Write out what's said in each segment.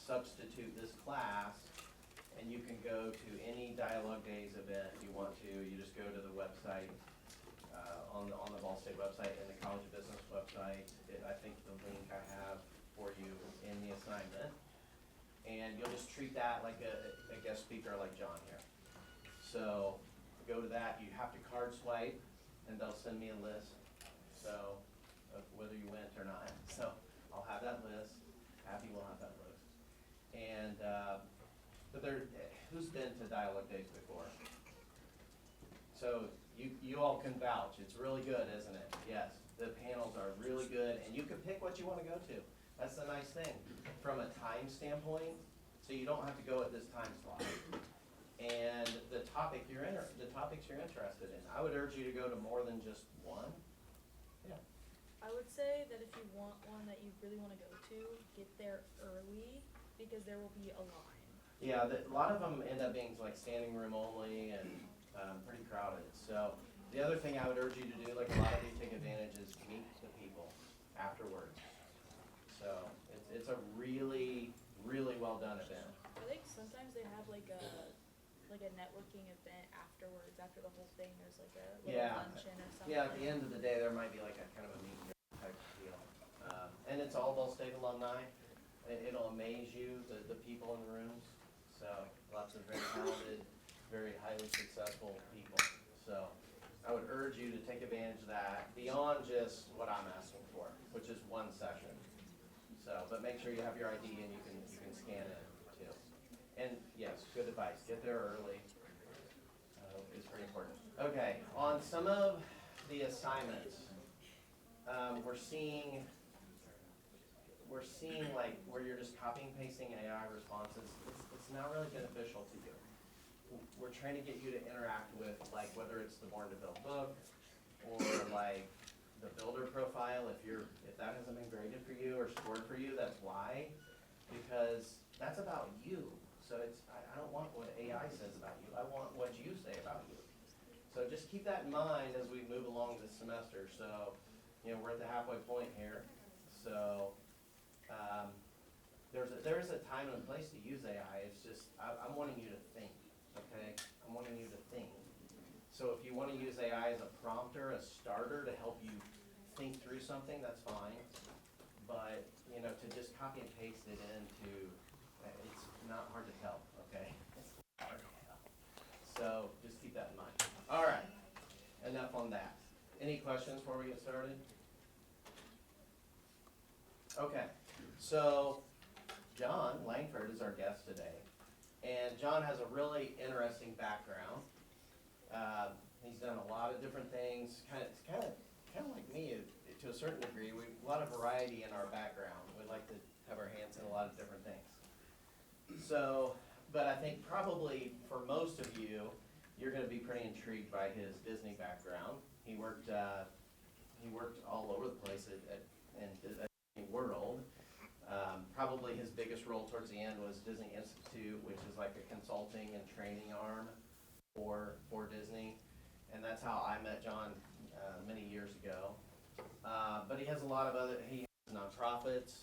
substitute this class, and you can go to any Dialogue Days event you want to. You just go to the website, on the Ball State website and the College of Business website. I think the link I have for you is in the assignment. And you'll just treat that like a guest speaker like Jon here. So go to that. You have to card swipe, and they'll send me a list, so of whether you went or not. So I'll have that list. Abby will have that list. And but who's been to Dialogue Days before? So you all can vouch. It's really good, isn't it? Yes. The panels are really good, and you can pick what you want to go to. That's the nice thing. From a time standpoint, so you don't have to go at this time slot. And the topics you're interested in, I would urge you to go to more than just one. Yeah. I would say that if you want one that you really want to go to, get there early because there will be a line. Yeah, a lot of them end up being like standing room only and pretty crowded. So the other thing I would urge you to do, like a lot of you take advantage, is meet the people afterwards. So it's a really, really well done event. I think sometimes they have like a networking event afterwards, after the whole thing. There's like a little luncheon or something. Yeah, at the end of the day, there might be like a kind of a meet and greet type of deal. And it's all Ball State alumni. It'll amaze you, the people in the rooms. So lots of very talented, very highly successful people. So I would urge you to take advantage of that beyond just what I'm asking for, which is one session. So, but make sure you have your ID and you can scan it too. And yes, good advice. Get there early. It's pretty important. Okay, on some of the assignments, we're seeing like where you're just copying and pasting AI responses. It's not really beneficial to you. We're trying to get you to interact with, like, whether it's the Born to Build book or like the builder profile. If that hasn't been graded for you or scored for you, that's why. Because that's about you. So I don't want what AI says about you. I want what you say about you. So just keep that in mind as we move along this semester. So, we're at the halfway point here. So there is a time and a place to use AI. It's just, I'm wanting you to think, okay? I'm wanting you to think. So if you want to use AI as a prompter, a starter to help you think through something, that's fine. But, to just copy and paste it into, it's not hard to tell, okay? It's not hard to tell. So just keep that in mind. All right, enough on that. Any questions before we get started? Okay, so Jon Langford is our guest today. And Jon has a really interesting background. He's done a lot of different things, kind of like me to a certain degree. A lot of variety in our background. We like to have our hands in a lot of different things. So, but I think probably for most of you, you're going to be pretty intrigued by his Disney background. He worked all over the place in Disney World. Probably his biggest role towards the end was Disney Institute, which is like a consulting and training arm for Disney. And that's how I met Jon many years ago. But he has a lot of he has nonprofits,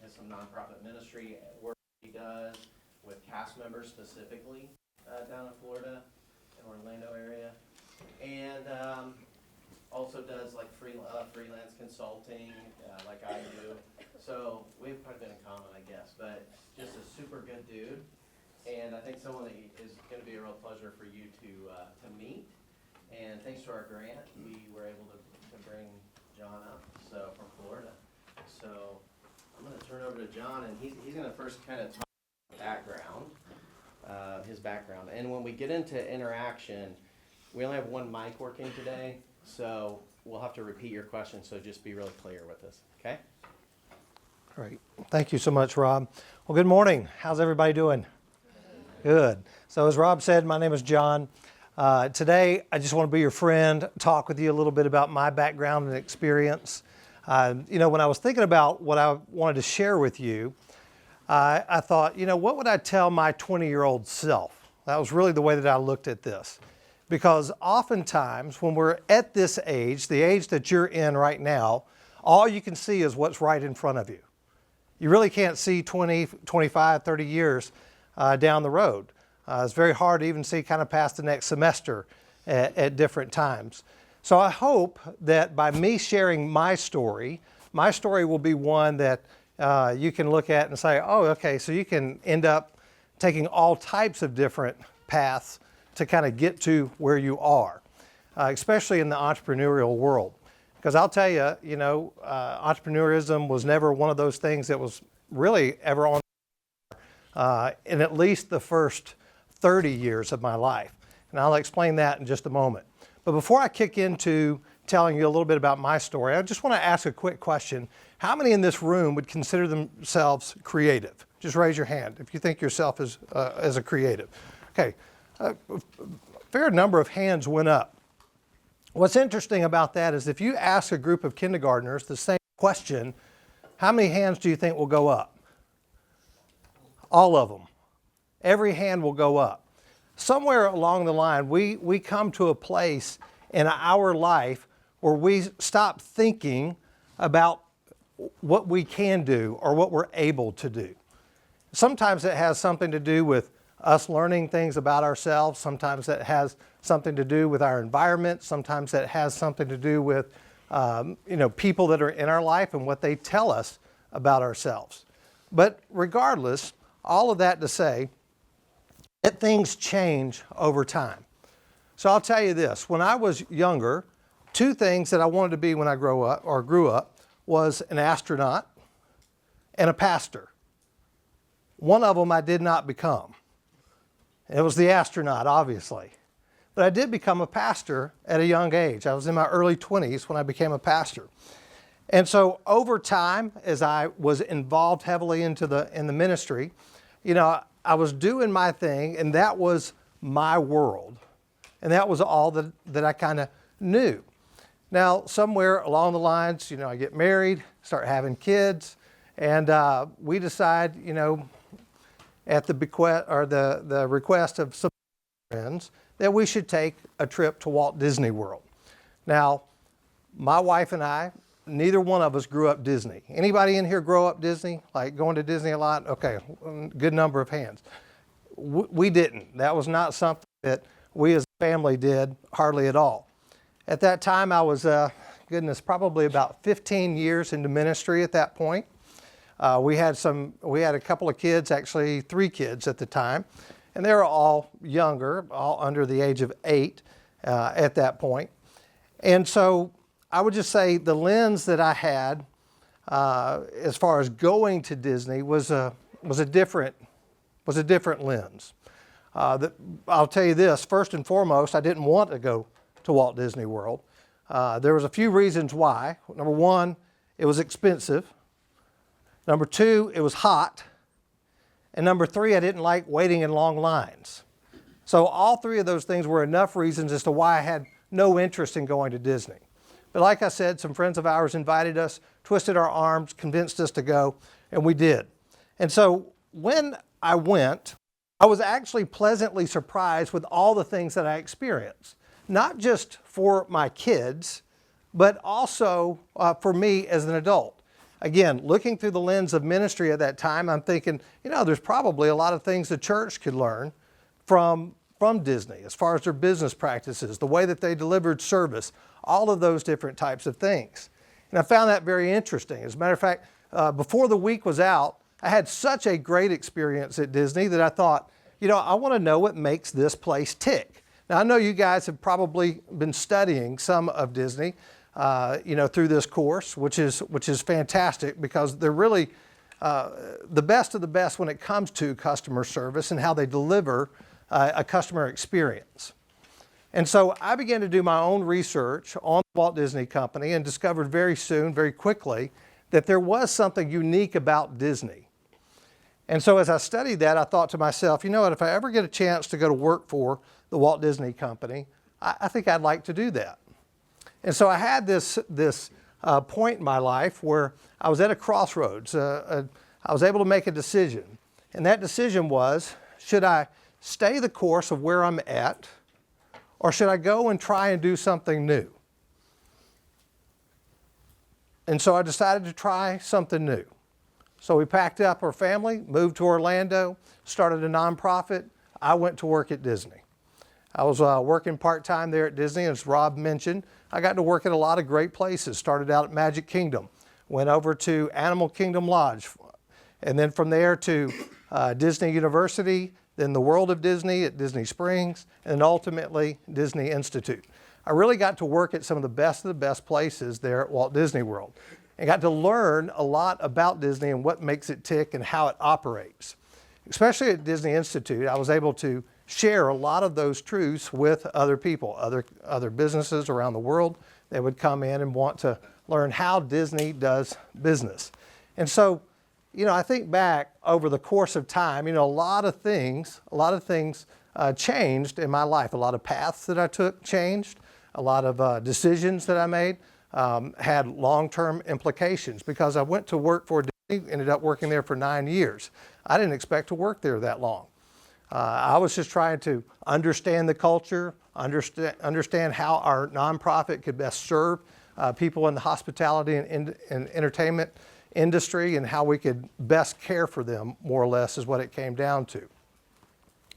has some nonprofit ministry work he does with cast members specifically down in Florida, in Orlando area. And also does like freelance consulting like I do. So we have quite a bit in common, I guess, but just a super good dude. And I think someone that is going to be a real pleasure for you to meet. And thanks to our grant, we were able to bring Jon up from Florida. So I'm going to turn over to Jon, and he's going to first kind of talk about his background. And when we get into interaction, we only have one mic working today, so we'll have to repeat your question, so just be really clear with us, okay? Great. Thank you so much, Rob. Well, good morning. How's everybody doing? Good. So as Rob said, my name is Jon. Today, I just want to be your friend, talk with you a little bit about my background and experience. When I was thinking about what I wanted to share with you, I thought, what would I tell my 20-year-old self? That was really the way that I looked at this. Because oftentimes, when we're at this age, the age that you're in right now, all you can see is what's right in front of you. you really can't see 20, 25, 30 years down the road. It's very hard to even see kind of past the next semester at different times. So I hope that by me sharing my story will be one that you can look at and say, oh, okay, so you can end up taking all types of different paths to kind of get to where you are, especially in the entrepreneurial world. Because I'll tell you, entrepreneurism was never one of those things that was really ever on in at least the first 30 years of my life. And I'll explain that in just a moment. But before I kick into telling you a little bit about my story, I just want to ask a quick question. How many in this room would consider themselves creative? Just raise your hand if you think yourself as a creative. Okay, a fair number of hands went up. What's interesting about that is if you ask a group of kindergartners the same question, how many hands do you think will go up? All of them. Every hand will go up. Somewhere along the line, we come to a place in our life where we stop thinking about what we can do or what we're able to do. Sometimes it has something to do with us learning things about ourselves. Sometimes it has something to do with our environment. Sometimes it has something to do with people that are in our life and what they tell us about ourselves. But regardless, all of that to say that things change over time. So I'll tell you this, when I was younger, two things that I wanted to be when I grew up was an astronaut and a pastor. One of them I did not become. It was the astronaut, obviously. But I did become a pastor at a young age. I was in my early 20s when I became a pastor. And so over time, as I was involved heavily in the ministry, I was doing my thing, and that was my world. And that was all that I kind of knew. Now, somewhere along the lines, I get married, start having kids, and we decide, at the bequest or the request of some friends, that we should take a trip to Walt Disney World. Now, my wife and I, neither one of us grew up Disney. Anybody in here grow up Disney? Like going to Disney a lot? Okay, good number of hands. We didn't. That was not something that we as a family did hardly at all. At that time, I was, probably about 15 years into ministry at that point. We had a couple of kids, actually 3 kids at the time, and they were all younger, all under the age of 8 at that point. And so I would just say the lens that I had as far as going to Disney was a different lens. I'll tell you this, first and foremost, I didn't want to go to Walt Disney World. There was a few reasons why. Number one, it was expensive. Number 2, it was hot. And number 3, I didn't like waiting in long lines. So all 3 of those things were enough reasons as to why I had no interest in going to Disney. But like I said, some friends of ours invited us, twisted our arms, convinced us to go, and we did. And so when I went, I was actually pleasantly surprised with all the things that I experienced. Not just for my kids, but also for me as an adult. Again, looking through the lens of ministry at that time, I'm thinking, there's probably a lot of things the church could learn from Disney as far as their business practices, the way that they delivered service, all of those different types of things. And I found that very interesting. As a matter of fact, before the week was out, I had such a great experience at Disney that I thought, I want to know what makes this place tick. Now, I know you guys have probably been studying some of Disney, through this course, which is fantastic because they're really the best of the best when it comes to customer service and how they deliver a customer experience. And so I began to do my own research on the Walt Disney Company and discovered very soon, very quickly, that there was something unique about Disney. And so as I studied that, I thought to myself, if I ever get a chance to go to work for the Walt Disney Company, I think I'd like to do that. And so I had this point in my life where I was at a crossroads. I was able to make a decision. And that decision was, should I stay the course of where I'm at, or should I go and try and do something new? And so I decided to try something new. So we packed up our family, moved to Orlando, started a nonprofit. I went to work at Disney. I was working part-time there at Disney, as Rob mentioned. I got to work at a lot of great places. Started out at Magic Kingdom, went over to Animal Kingdom Lodge, and then from there to Disney University, then the World of Disney at Disney Springs, and ultimately Disney Institute. I really got to work at some of the best places there at Walt Disney World, and got to learn a lot about Disney and what makes it tick and how it operates. Especially at Disney Institute, I was able to share a lot of those truths with other people, other businesses around the world. They would come in and want to learn how Disney does business. And so, I think back over the course of time, a lot of things changed in my life. A lot of paths that I took changed. A lot of decisions that I made had long-term implications because I went to work for Disney, ended up working there for 9 years. I didn't expect to work there that long. I was just trying to understand the culture, understand how our nonprofit could best serve people in the hospitality and entertainment industry, and how we could best care for them, more or less, is what it came down to.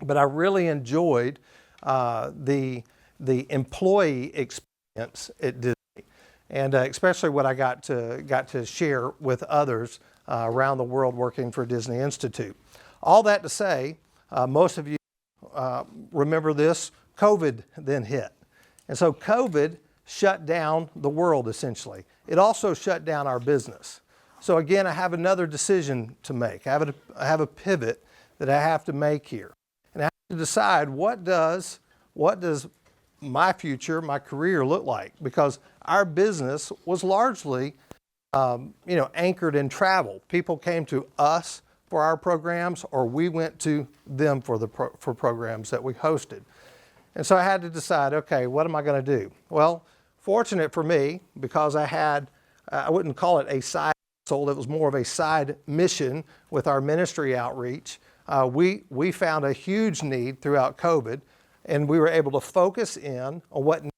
But I really enjoyed the employee experience at Disney, and especially what I got to share with others around the world working for Disney Institute. All that to say, most of you remember this, COVID then hit. And so COVID shut down the world, essentially. It also shut down our business. So again, I have another decision to make. I have a pivot that I have to make here. And I have to decide, what does my future, my career look like? Because our business was largely anchored in travel. People came to us for our programs, or we went to them for programs that we hosted. And so I had to decide, okay, what am I going to do? Well, fortunate for me, because I wouldn't call it a side hustle, it was more of a side mission with our ministry outreach. We found a huge need throughout COVID, and we were able to focus in on what needed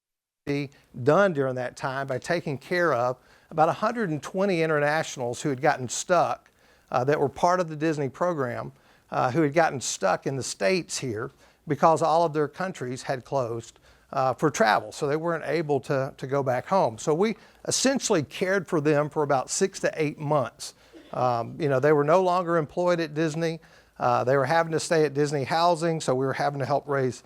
to be done during that time by taking care of about 120 internationals who had gotten stuck, that were part of the Disney program, who had gotten stuck in the States here because all of their countries had closed for travel. So they weren't able to go back home. So we essentially cared for them for about 6 to 8 months. They were no longer employed at Disney. They were having to stay at Disney housing, so we were having to help raise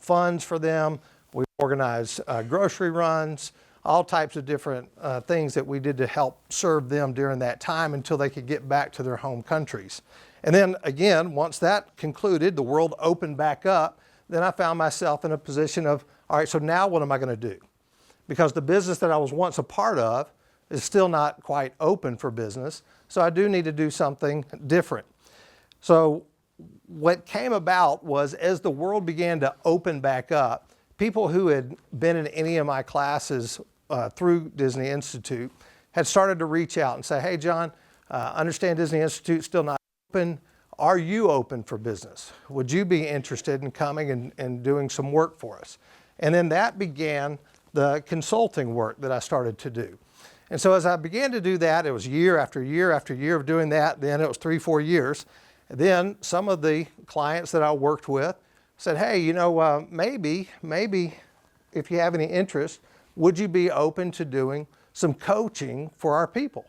funds for them. We organized grocery runs, all types of different things that we did to help serve them during that time until they could get back to their home countries. And then again, once that concluded, the world opened back up, then I found myself in a position of, all right, so now what am I going to do? Because the business that I was once a part of is still not quite open for business, so I do need to do something different. So what came about was, as the world began to open back up, people who had been in any of my classes through Disney Institute had started to reach out and say, hey, John, understand Disney Institute's still not open. Are you open for business? Would you be interested in coming and doing some work for us? And then that began the consulting work that I started to do. And so as I began to do that, it was year after year after year of doing that. Then it was 3-4 years. And then some of the clients that I worked with said, hey, maybe if you have any interest, would you be open to doing some coaching for our people?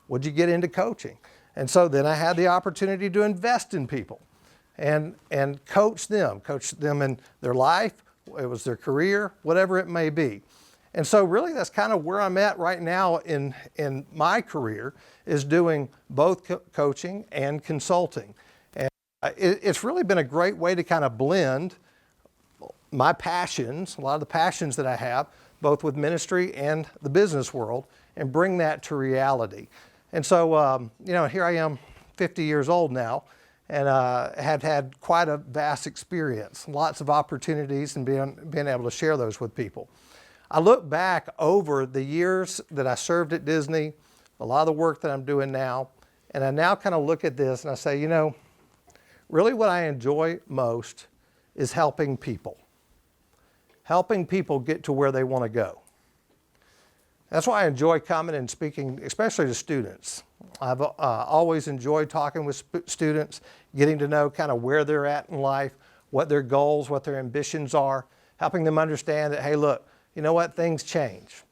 Would you get into coaching? And so then I had the opportunity to invest in people and coach them in their life, it was their career, whatever it may be. And so really that's kind of where I'm at right now in my career, is doing both coaching and consulting. And it's really been a great way to kind of blend my passions, a lot of the passions that I have, both with ministry and the business world, and bring that to reality. And so, here I am, 50 years old now, and have had quite a vast experience, lots of opportunities, and being able to share those with people. I look back over the years that I served at Disney, a lot of the work that I'm doing now, and I now kind of look at this and I say, really what I enjoy most is helping people. Helping people get to where they want to go. That's why I enjoy coming and speaking, especially to students. I've always enjoyed talking with students, getting to know kind of where they're at in life, what their goals, what their ambitions are, helping them understand that, hey, look, you know what, things change.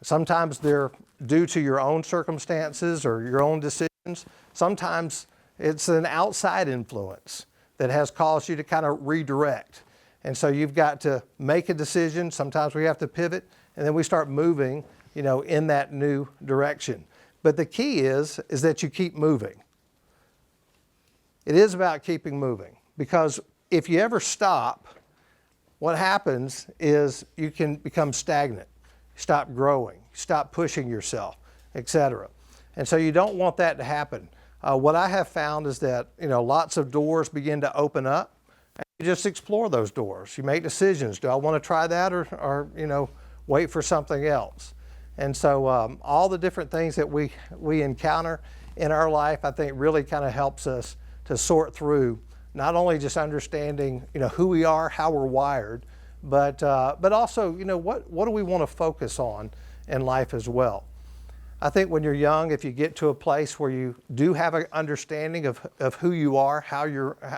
Sometimes they're due to your own circumstances or your own decisions. Sometimes it's an outside influence that has caused you to kind of redirect. And so you've got to make a decision. Sometimes we have to pivot, and then we start moving, in that new direction. But the key is that you keep moving. It is about keeping moving, because if you ever stop, what happens is you can become stagnant, stop growing, stop pushing yourself, etc. And so you don't want that to happen. What I have found is that, lots of doors begin to open up, and you just explore those doors. You make decisions. Do I want to try that or wait for something else? And so all the different things that we encounter in our life, I think really kind of helps us to sort through not only just understanding, who we are, how we're wired, but also, what do we want to focus on in life as well. I think when you're young, if you get to a place where you do have an understanding of who you are,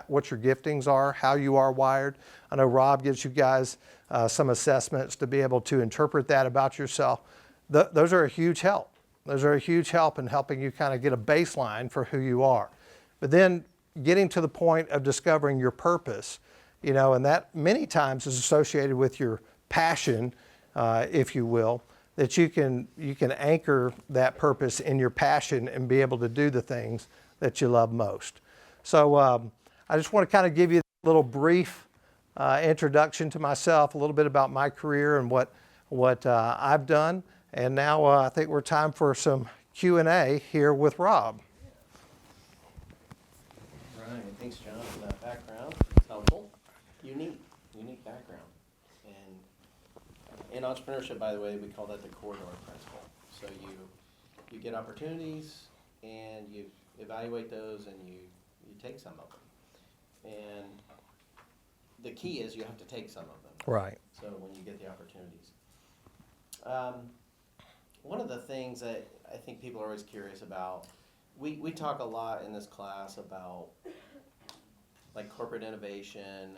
what your giftings are, how you are wired. I know Rob gives you guys some assessments to be able to interpret that about yourself. Those are a huge help. Those are a huge help in helping you kind of get a baseline for who you are. But then getting to the point of discovering your purpose, and that many times is associated with your passion, if you will, that you can anchor that purpose in your passion and be able to do the things that you love most. So I just want to kind of give you a little brief introduction to myself, a little bit about my career and what I've done. And now I think we're time for some Q&A here with Rob. Right, thanks John for that background. It's helpful. Unique background. And in entrepreneurship, by the way, we call that the corridor principle. So you get opportunities and you evaluate those and you take some of them. And the key is you have to take some of them. Right. So when you get the opportunities. One of the things that I think people are always curious about, we talk a lot in this class about like corporate innovation,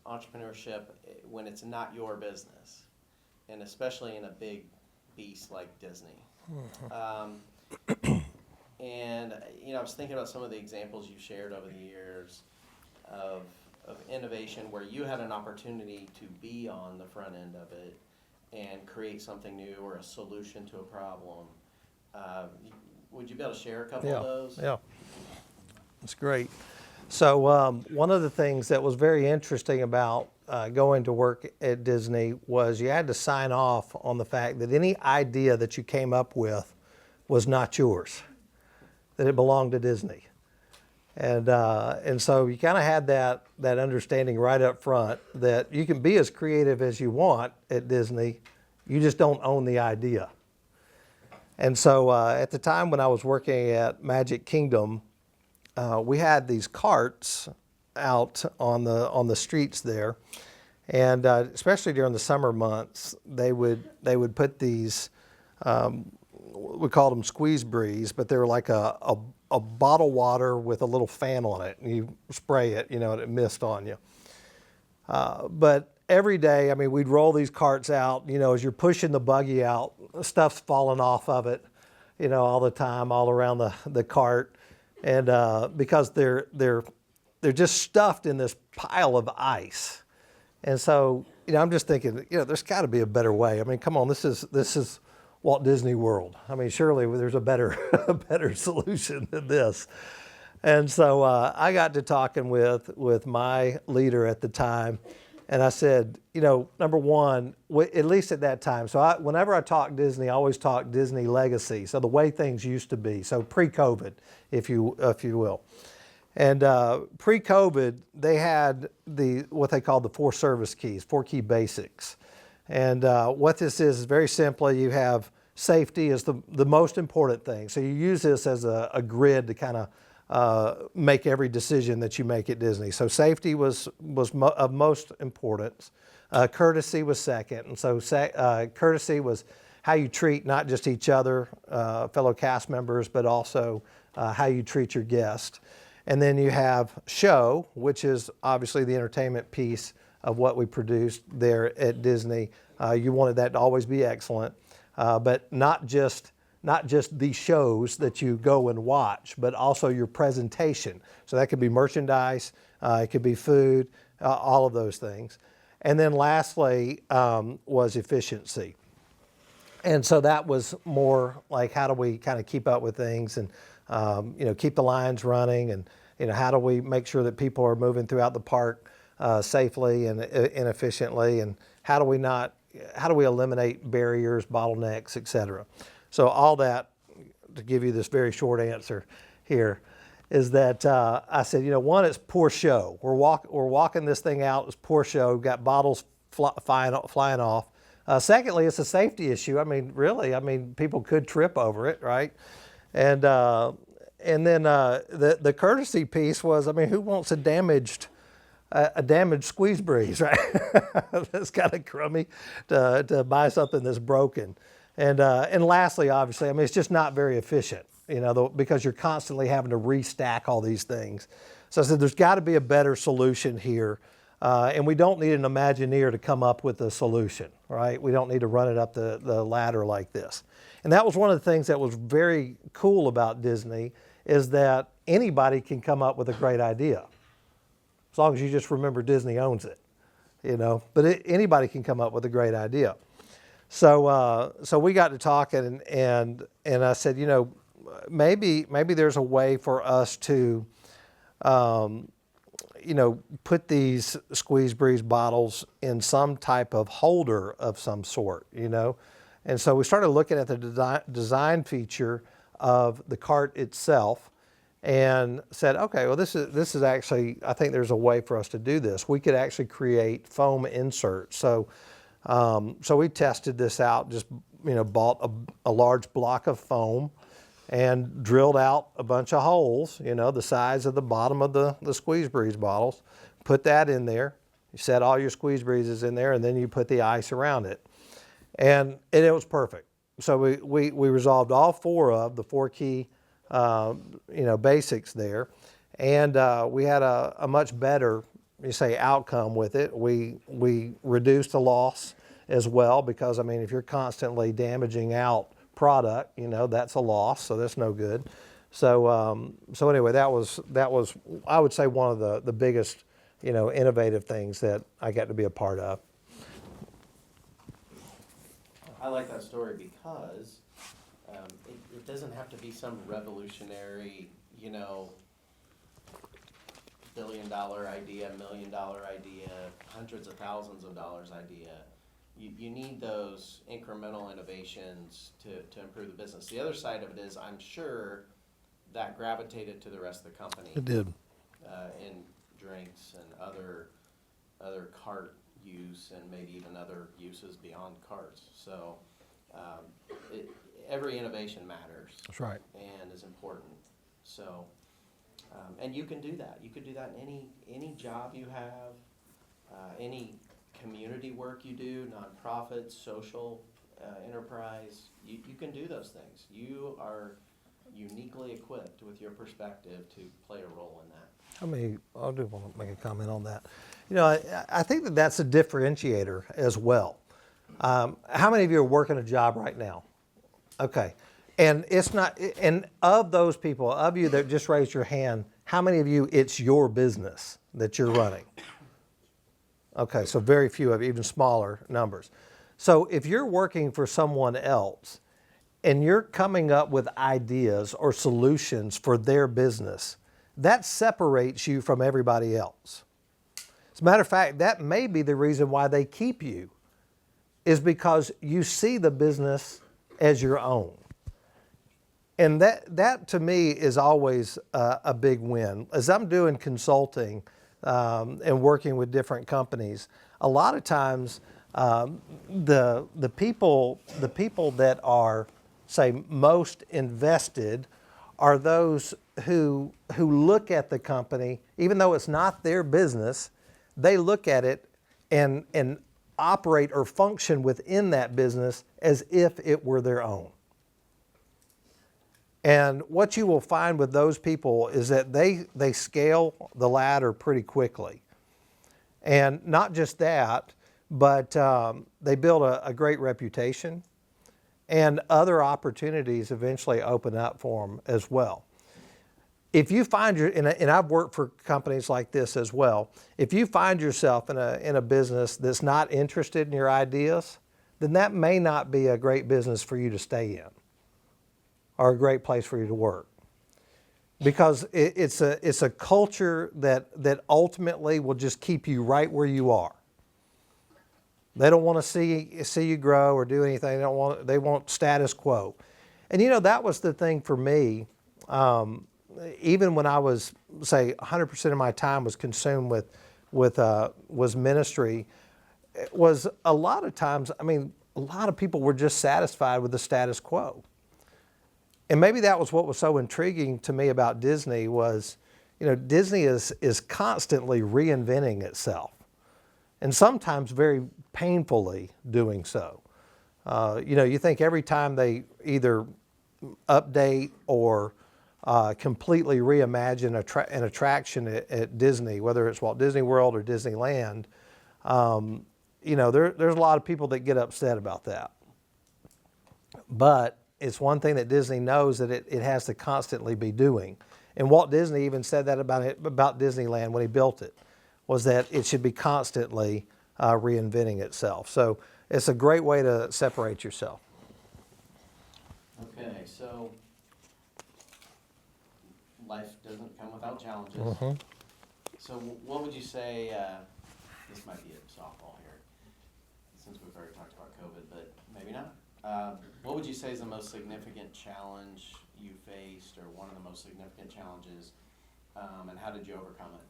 entrepreneurship when it's not your business, and especially in a big beast like Disney. And I was thinking about some of the examples you've shared over the years of innovation where you had an opportunity to be on the front end of it and create something new or a solution to a problem. Would you be able to share a couple of those? Yeah, that's great. So one of the things that was very interesting about going to work at Disney was you had to sign off on the fact that any idea that you came up with was not yours, that it belonged to Disney. And so you kind of had that understanding right up front that you can be as creative as you want at Disney, you just don't own the idea. And so at the time when I was working at Magic Kingdom, we had these carts out on the streets there, and especially during the summer months, they would put these. We called them squeeze breeze, but they were like a bottle water with a little fan on it, and you spray it, and it mist on you. But every day, we'd roll these carts out, as you're pushing the buggy out, stuff's falling off of it, all the time, all around the cart. And because they're just stuffed in this pile of ice. And so, I'm just thinking, there's got to be a better way. Come on, this is Walt Disney World. Surely there's a better solution than this. And so I got to talking with my leader at the time, and I said, number one, at least at that time, so whenever I talk Disney, I always talk Disney legacy, so the way things used to be, so pre-COVID, if you will. And pre-COVID, they had what they called the 4 service keys, 4 key basics. And what this is very simply, you have safety is the most important thing. So you use this as a grid to kind of make every decision that you make at Disney. So safety was of most importance. Courtesy was second. And so courtesy was how you treat not just each other, fellow cast members, but also how you treat your guests. And then you have show, which is obviously the entertainment piece of what we produced there at Disney. You wanted that to always be excellent, but not just the shows that you go and watch, but also your presentation. So that could be merchandise, it could be food, all of those things. And then lastly was efficiency. And so that was more like, how do we kind of keep up with things and keep the lines running, and how do we make sure that people are moving throughout the park safely and efficiently, and how do we eliminate barriers, bottlenecks, et cetera. So all that, to give you this very short answer here, is that I said, one, it's poor show. We're walking this thing out, it's poor show. We've got bottles flying off. Secondly, it's a safety issue. I mean, really, people could trip over it, right? And then the courtesy piece was, who wants a damaged squeeze breeze, right? That's kind of crummy to buy something that's broken. And lastly, obviously, it's just not very efficient, because you're constantly having to restack all these things. So I said, there's got to be a better solution here. And we don't need an Imagineer to come up with a solution, right? We don't need to run it up the ladder like this. And that was one of the things that was very cool about Disney, is that anybody can come up with a great idea. As long as you just remember Disney owns it, But anybody can come up with a great idea. So we got to talking, and I said, maybe there's a way for us to, put these Squeeze Breeze bottles in some type of holder of some sort, And so we started looking at the design feature of the cart itself, and said, okay, well, this is actually, I think there's a way for us to do this. We could actually create foam inserts. So we tested this out, just bought a large block of foam and drilled out a bunch of holes, the size of the bottom of the Squeeze Breeze bottles. Put that in there. You set all your Squeeze Breezes in there, and then you put the ice around it. And it was perfect. So we resolved all the four key basics there, and we had a much better, outcome with it. We reduced the loss as well, because if you're constantly damaging out product, that's a loss, so that's no good. So anyway, that was I would say one of the biggest innovative things that I got to be a part of. I like that story because it doesn't have to be some revolutionary, billion-dollar idea, million-dollar idea, hundreds of thousands of dollars idea. You need those incremental innovations to improve the business. The other side of it is, I'm sure that gravitated to the rest of the company. It did. In drinks and other cart use, and maybe even other uses beyond carts. So every innovation matters. That's right. And is important. So, and you can do that. You could do that in any job you have, any community work you do, nonprofit, social enterprise. You can do those things. You are uniquely equipped with your perspective to play a role in that. I do want to make a comment on that. I think that's a differentiator as well. How many of you are working a job right now? Okay. And it's not, and of those people, of you that just raised your hand, how many of you, it's your business that you're running? Okay, so very few of you, even smaller numbers. So if you're working for someone else and you're coming up with ideas or solutions for their business, that separates you from everybody else. As a matter of fact, that may be the reason why they keep you, is because you see the business as your own. And that to me is always a big win. As I'm doing consulting and working with different companies, a lot of times the people that are, say, most invested are those who look at the company, even though it's not their business, they look at it and operate or function within that business as if it were their own. And what you will find with those people is that they scale the ladder pretty quickly. And not just that, but they build a great reputation, and other opportunities eventually open up for them as well. If you find and I've worked for companies like this as well, if you find yourself in a business that's not interested in your ideas, then that may not be a great business for you to stay in, or a great place for you to work. Because it's a culture that ultimately will just keep you right where you are. They don't want to see you grow or do anything. They want status quo. And that was the thing for me. Even when I was, say, 100% of my time was consumed was ministry, it was a lot of times, a lot of people were just satisfied with the status quo. And maybe that was what was so intriguing to me about Disney was, Disney is constantly reinventing itself, and sometimes very painfully doing so. You think every time they either update or completely reimagine an attraction at Disney, whether it's Walt Disney World or Disneyland, there's a lot of people that get upset about that. But it's one thing that Disney knows that it has to constantly be doing. And Walt Disney even said that about Disneyland when he built it, was that it should be constantly reinventing itself. So it's a great way to separate yourself. Okay, so life doesn't come without challenges. Mm-hmm. So what would you say, this might be a softball here, since we've already talked about COVID, but maybe not. What would you say is the most significant challenge you faced, or one of the most significant challenges, and how did you overcome it?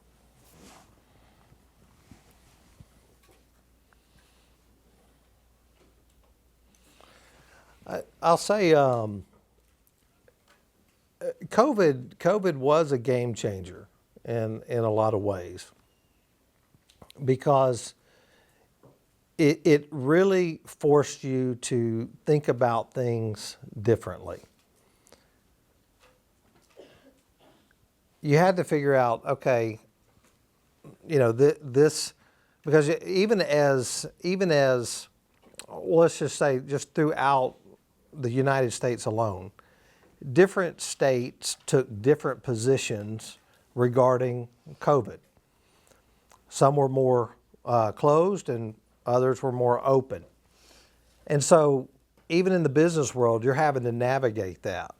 I'll say COVID was a game changer in a lot of ways, because it really forced you to think about things differently. You had to figure out, okay, this, because even as well, let's just say just throughout the United States alone, different states took different positions regarding COVID. Some were more closed and others were more open. And so even in the business world, you're having to navigate that.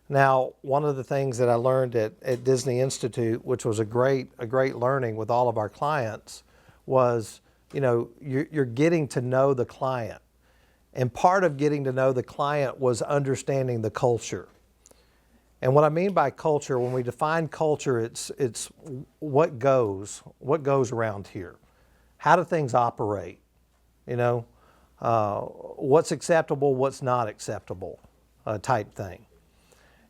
Now, one of the things that I learned at Disney Institute, which was a great learning with all of our clients, was, you're getting to know the client. And part of getting to know the client was understanding the culture. And what I mean by culture, when we define culture, it's what goes around here. How do things operate? What's acceptable, what's not acceptable, type thing.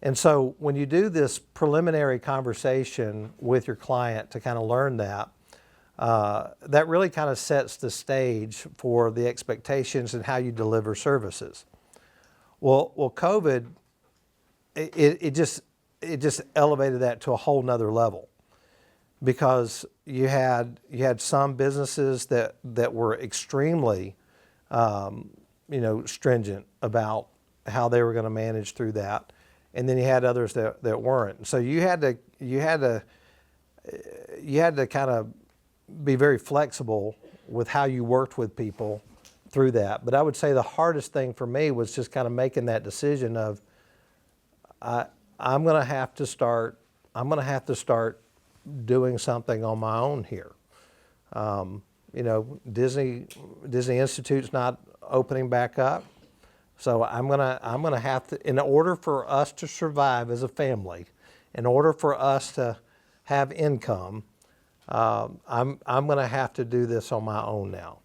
And so when you do this preliminary conversation with your client to kind of learn that, that really kind of sets the stage for the expectations and how you deliver services. Well, COVID, it just elevated that to a whole nother level, because you had some businesses that were extremely stringent about how they were going to manage through that, and then you had others that weren't. So you had to kind of be very flexible with how you worked with people through that. But I would say the hardest thing for me was just kind of making that decision of I'm going to have to start doing something on my own here. Disney Institute's not opening back up, so I'm gonna have to, in order for us to survive as a family, in order for us to have income, I'm gonna have to do this on my own now.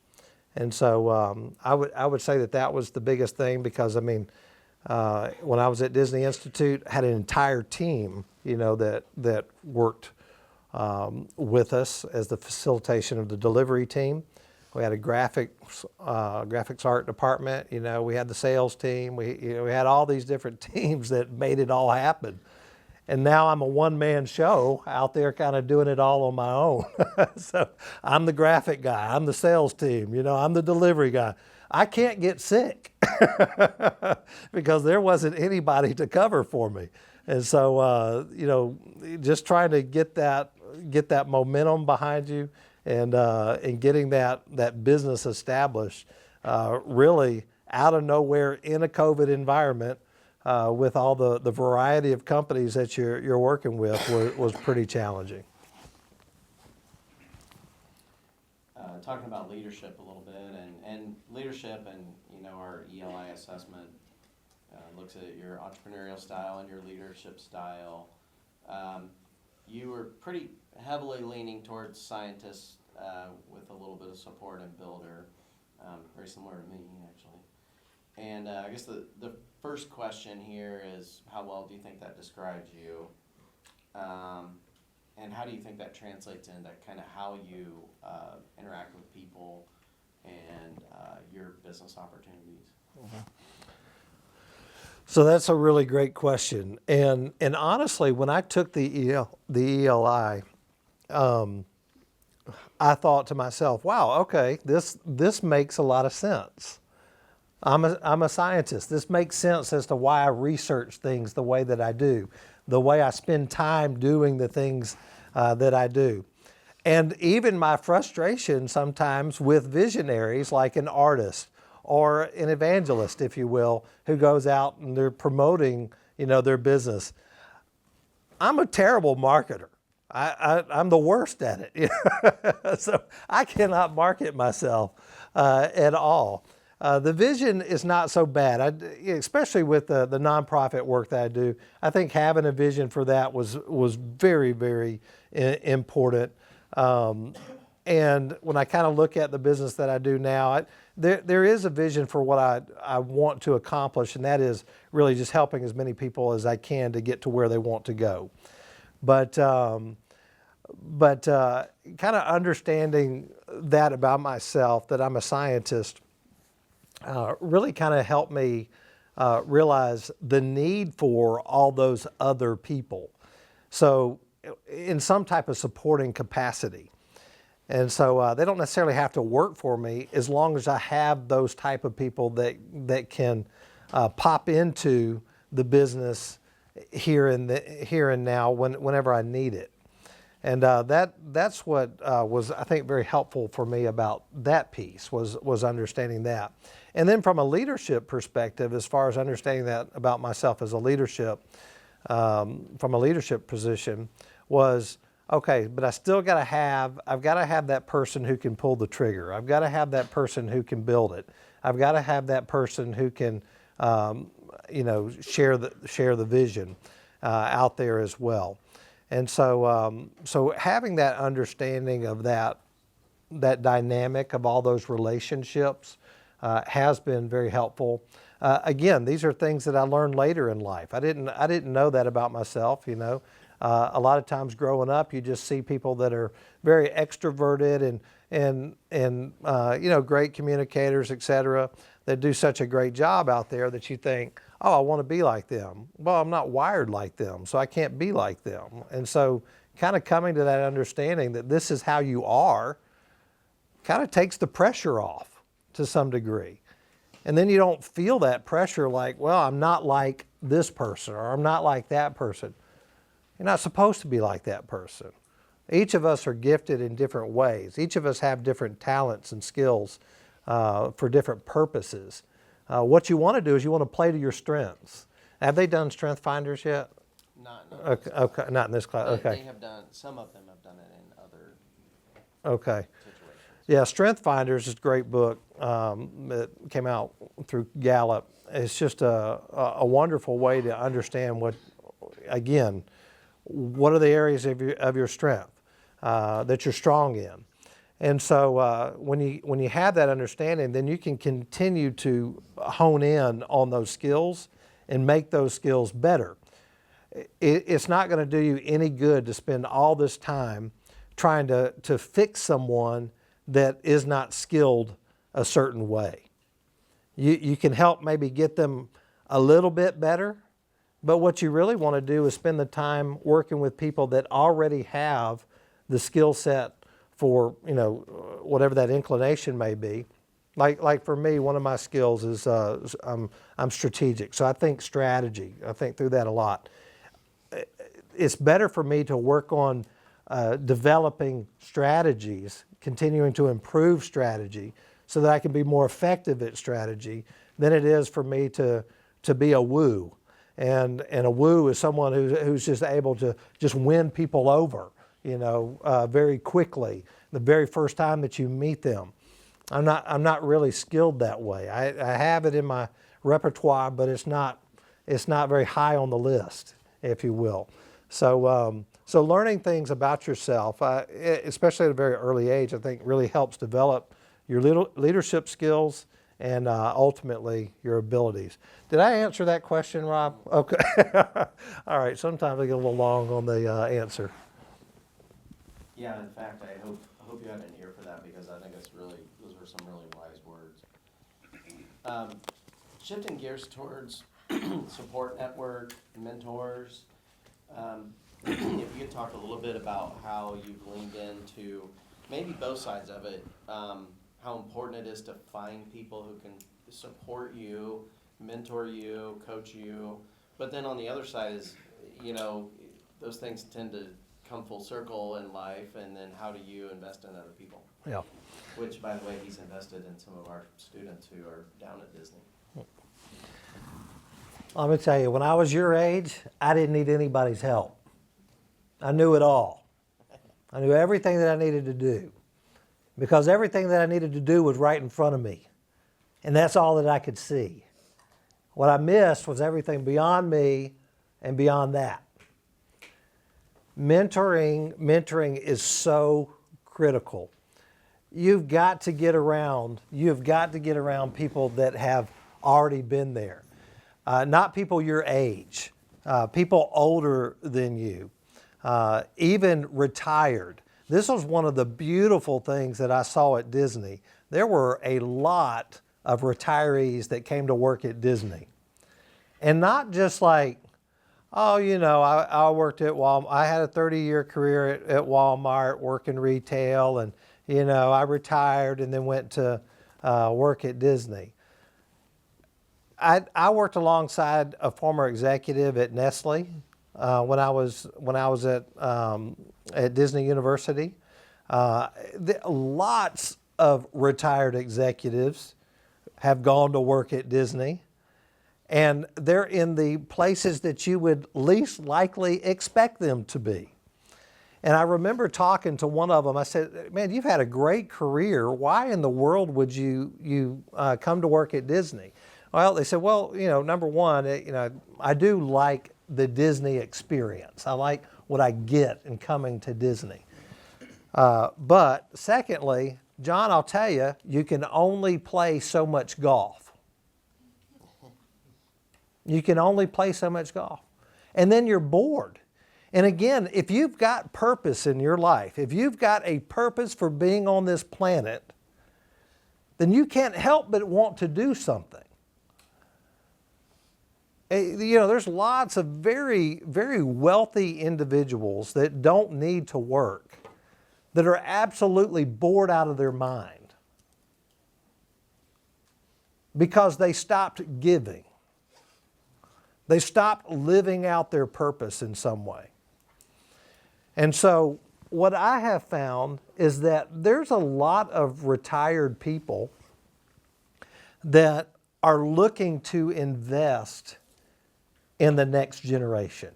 And so I would say that was the biggest thing, because when I was at Disney Institute, I had an entire team that worked with us as the facilitation of the delivery team. We had a graphics art department. We had the sales team. We had all these different teams that made it all happen. And now I'm a one-man show out there kind of doing it all on my own. So I'm the graphic guy. I'm the sales team. I'm the delivery guy. I can't get sick because there wasn't anybody to cover for me. And so, just trying to get that momentum behind you and getting that business established, really out of nowhere in a COVID environment, with all the variety of companies that you're working with was pretty challenging. Talking about leadership a little bit, and leadership, and our ELI assessment looks at your entrepreneurial style and your leadership style. You were pretty heavily leaning towards scientist with a little bit of support and builder, very similar to me actually. And I guess the first question here is, how well do you think that describes you? And how do you think that translates into kind of how you interact with people and your business opportunities? Mm-hmm. So that's a really great question. And honestly, when I took the ELI, I thought to myself, wow, okay, this makes a lot of sense. I'm a scientist. This makes sense as to why I research things the way that I do, the way I spend time doing the things that I do. And even my frustration sometimes with visionaries like an artist or an evangelist, if you will, who goes out and they're promoting, their business. I'm a terrible marketer. I'm the worst at it. So I cannot market myself at all. The vision is not so bad, especially with the nonprofit work that I do. I think having a vision for that was very, very important. And when I kind of look at the business that I do now, there is a vision for what I want to accomplish, and that is really just helping as many people as I can to get to where they want to go. But kind of understanding that about myself, that I'm a scientist, really kind of helped me realize the need for all those other people. So in some type of supporting capacity. And so they don't necessarily have to work for me as long as I have those type of people that can pop into the business here and now whenever I need it. And that's what was, I think, very helpful for me about that piece was understanding that. And then from a leadership perspective, as far as understanding that about myself as a leadership, from a leadership position, was okay, but I've got to have that person who can pull the trigger. I've got to have that person who can build it. I've got to have that person who can, share the vision out there as well. And so having that understanding of that dynamic of all those relationships has been very helpful. Again, these are things that I learned later in life. I didn't know that about myself. A lot of times growing up, you just see people that are very extroverted and great communicators, et cetera, that do such a great job out there that you think, oh, I want to be like them. Well, I'm not wired like them, so I can't be like them. And so kind of coming to that understanding that this is how you are kind of takes the pressure off to some degree. And then you don't feel that pressure like, well, I'm not like this person or I'm not like that person. You're not supposed to be like that person. Each of us are gifted in different ways. Each of us have different talents and skills for different purposes. What you want to do is you want to play to your strengths. Have they done Strength Finders yet? Not Not in this class. Okay. They have done, some of them have done it in other Okay. situations. Yeah, Strength Finders is a great book that came out through Gallup. It's just a wonderful way to understand what are the areas of your strength that you're strong in. And so when you have that understanding, then you can continue to hone in on those skills and make those skills better. It's not going to do you any good to spend all this time trying to fix someone that is not skilled a certain way. You can help maybe get them a little bit better, but what you really want to do is spend the time working with people that already have the skill set for, whatever that inclination may be. Like for me, one of my skills is I'm strategic. So I think strategy. I think through that a lot. It's better for me to work on developing strategies, continuing to improve strategy so that I can be more effective at strategy than it is for me to be a woo. And a woo is someone who's just able to just win people over, very quickly, the very first time that you meet them. I'm not really skilled that way. I have it in my repertoire, but it's not very high on the list, if you will. So learning things about yourself, especially at a very early age, I think really helps develop your leadership skills and ultimately your abilities. Did I answer that question, Rob? Okay. All right. Sometimes I get a little long on the answer. Yeah, in fact, I hope you had an ear for that, because I think those were some really wise words. Shifting gears towards support network, mentors. If you could talk a little bit about how you've leaned into maybe both sides of it, how important it is to find people who can support you, mentor you, coach you, but then on the other side is, those things tend to come full circle in life, and then how do you invest in other people? Yeah. Which, by the way, he's invested in some of our students who are down at Disney. Let me tell you, when I was your age, I didn't need anybody's help. I knew it all. I knew everything that I needed to do, because everything that I needed to do was right in front of me, and that's all that I could see. What I missed was everything beyond me and beyond that. Mentoring is so critical. You've got to get around people that have already been there. Not people your age, people older than you, even retired. This was one of the beautiful things that I saw at Disney. There were a lot of retirees that came to work at Disney. And not just like, I worked at Walmart. I had a 30-year career at Walmart working retail, and, I retired and then went to work at Disney. I worked alongside a former executive at Nestle when I was at Disney University. Lots of retired executives have gone to work at Disney, and they're in the places that you would least likely expect them to be. And I remember talking to one of them. I said, "Man, you've had a great career. Why in the world would you come to work at Disney?" Well, they said, "Well, number one, I do like the Disney experience. I like what I get in coming to Disney. But secondly, John, I'll tell you, you can only play so much golf. You can only play so much golf. And then you're bored. And again, if you've got purpose in your life, if you've got a purpose for being on this planet, then you can't help but want to do something. There's lots of very, very wealthy individuals that don't need to work, that are absolutely bored out of their mind because they stopped giving. They stopped living out their purpose in some way. And so what I have found is that there's a lot of retired people that are looking to invest in the next generation.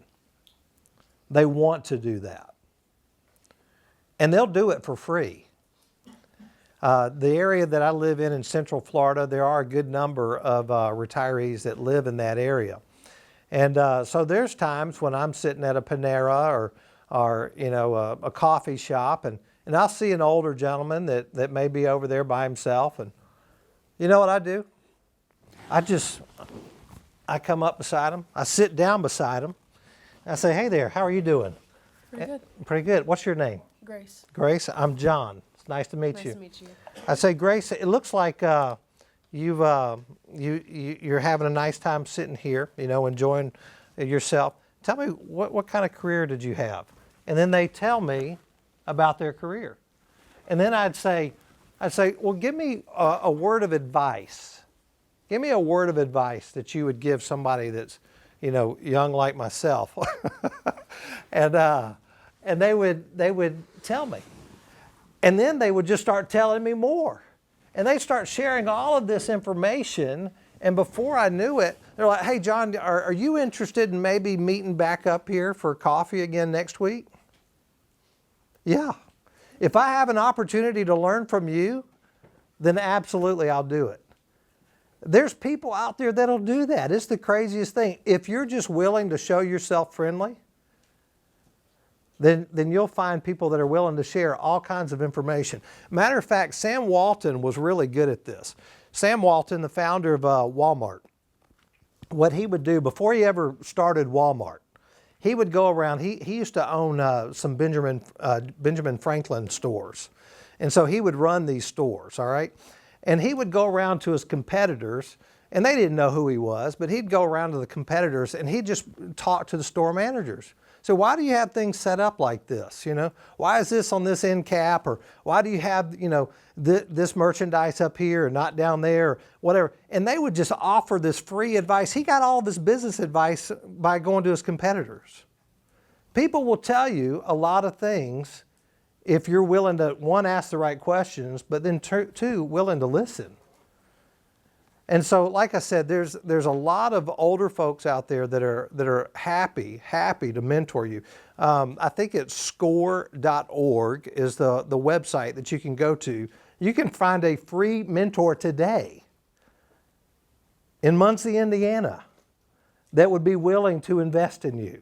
They want to do that. And they'll do it for free. The area that I live in Central Florida, there are a good number of retirees that live in that area. And so there's times when I'm sitting at a Panera or a coffee shop, and I'll see an older gentleman that may be over there by himself, and you know what I do? I come up beside him, I sit down beside him, I say, "Hey there, how are you doing?" Pretty good. Pretty good. What's your name? Grace. Grace, I'm John. It's nice to meet Nice you. to meet you. I say, Grace, it looks like you're having a nice time sitting here, enjoying yourself. Tell me, what kind of career did you have? And then they tell me about their career. And then I'd say, well, give me a word of advice. Give me a word of advice that you would give somebody that's, young like myself. And they would tell me. And then they would just start telling me more. And they start sharing all of this information. And before I knew it, they're like, hey, John, are you interested in maybe meeting back up here for coffee again next week? Yeah. If I have an opportunity to learn from you, then absolutely I'll do it. There's people out there that'll do that. It's the craziest thing. If you're just willing to show yourself friendly, then you'll find people that are willing to share all kinds of information. Matter of fact, Sam Walton was really good at this. Sam Walton, the founder of Walmart, what he would do before he ever started Walmart, he would go around. He used to own some Benjamin Franklin stores. And so he would run these stores, all right? And he would go around to his competitors, and they didn't know who he was, but he'd go around to the competitors and he'd just talk to the store managers. So why do you have things set up like this? Why is this on this end cap? Or why do you have, this merchandise up here and not down there, or whatever? And they would just offer this free advice. He got all of his business advice by going to his competitors. People will tell you a lot of things if you're willing to, one, ask the right questions, but then two, willing to listen. And so, like I said, there's a lot of older folks out there that are happy to mentor you. I think it's score.org is the website that you can go to. You can find a free mentor today in Muncie, Indiana, that would be willing to invest in you.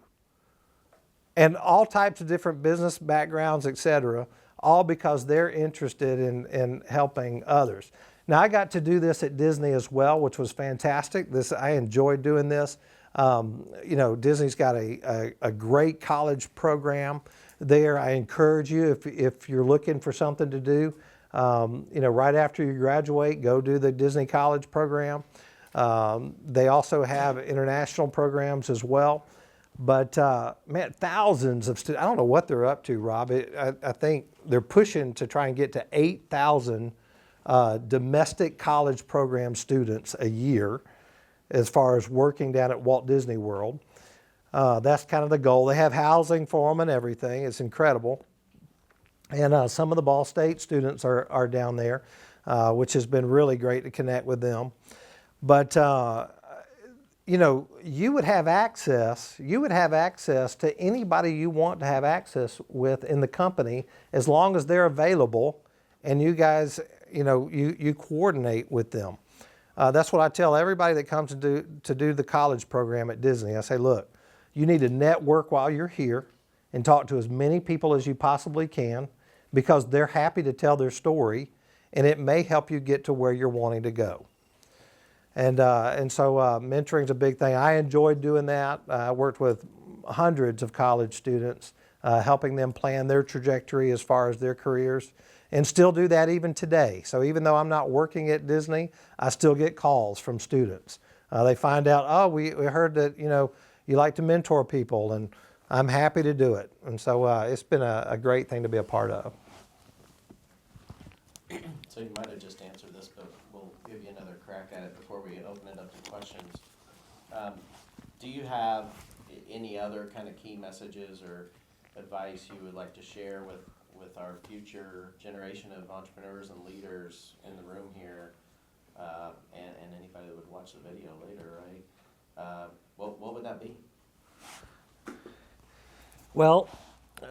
And all types of different business backgrounds, etc., all because they're interested in helping others. Now, I got to do this at Disney as well, which was fantastic. I enjoyed doing this. Disney's got a great college program there. I encourage you, if you're looking for something to do, right after you graduate, go do the Disney College program. They also have international programs as well. But, man, thousands of students. I don't know what they're up to, Rob. I think they're pushing to try and get to 8,000 domestic college program students a year as far as working down at Walt Disney World. That's kind of the goal. They have housing for them and everything. It's incredible. And some of the Ball State students are down there, which has been really great to connect with them. But, you would have access to anybody you want to have access with in the company as long as they're available and you guys, you coordinate with them. That's what I tell everybody that comes to do the college program at Disney. I say, look, you need to network while you're here and talk to as many people as you possibly can because they're happy to tell their story and it may help you get to where you're wanting to go. And so mentoring is a big thing. I enjoyed doing that. I worked with hundreds of college students, helping them plan their trajectory as far as their careers, and still do that even today. So even though I'm not working at Disney, I still get calls from students. They find out, we heard that you like to mentor people, and I'm happy to do it. And so it's been a great thing to be a part of. So you might have just answered this, but we'll give you another crack at it before we open it up to questions. Do you have any other kind of key messages or advice you would like to share with our future generation of entrepreneurs and leaders in the room here, and anybody that would watch the video later, right? What would that be? Well,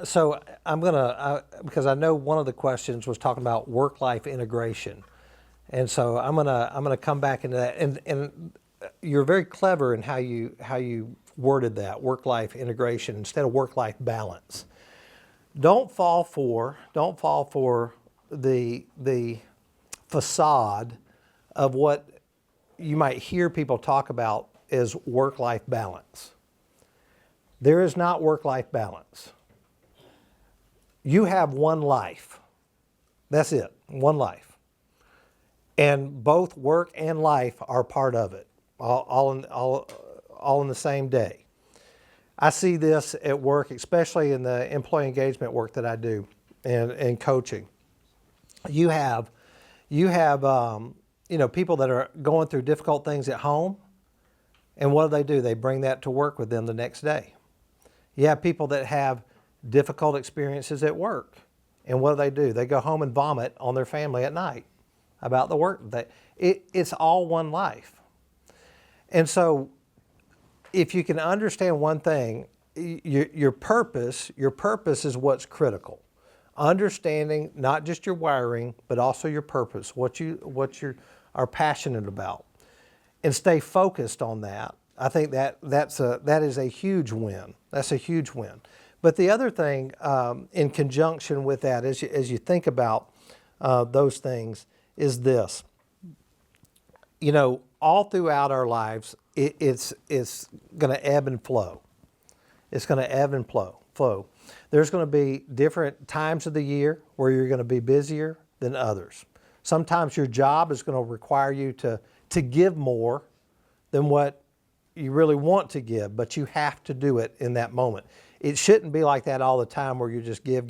so I'm gonna, because I know one of the questions was talking about work-life integration, and so I'm gonna come back into that. And you're very clever in how you worded that, work-life integration instead of work-life balance. Don't fall for the facade of what you might hear people talk about as work-life balance. There is not work-life balance. You have one life. That's it, one life. And both work and life are part of it, all in the same day. I see this at work, especially in the employee engagement work that I do and coaching. You have people that are going through difficult things at home, and what do? They bring that to work with them the next day. You have people that have difficult experiences at work, and what do? They go home and vomit on their family at night about the work. It's all one life. And so if you can understand one thing, your purpose is what's critical. Understanding not just your wiring, but also your purpose, what you are passionate about, and stay focused on that. I think that is a huge win. That's a huge win. But the other thing, in conjunction with that, as you think about those things, is this. All throughout our lives, it's going to ebb and flow. It's going to ebb and flow. There's going to be different times of the year where you're going to be busier than others. Sometimes your job is going to require you to give more than what you really want to give, but you have to do it in that moment. It shouldn't be like that all the time where you just give.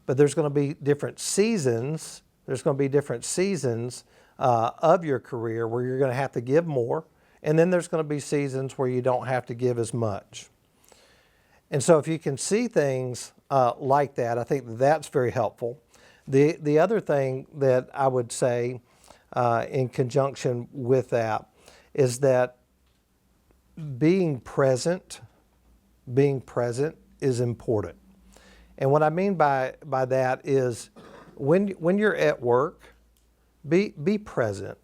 But there's going to be different seasons. There's going to be different seasons of your career where you're going to have to give more, and then there's going to be seasons where you don't have to give as much. And so if you can see things like that, I think that's very helpful. The other thing that I would say in conjunction with that is that being present is important. And what I mean by that is when you're at work, be present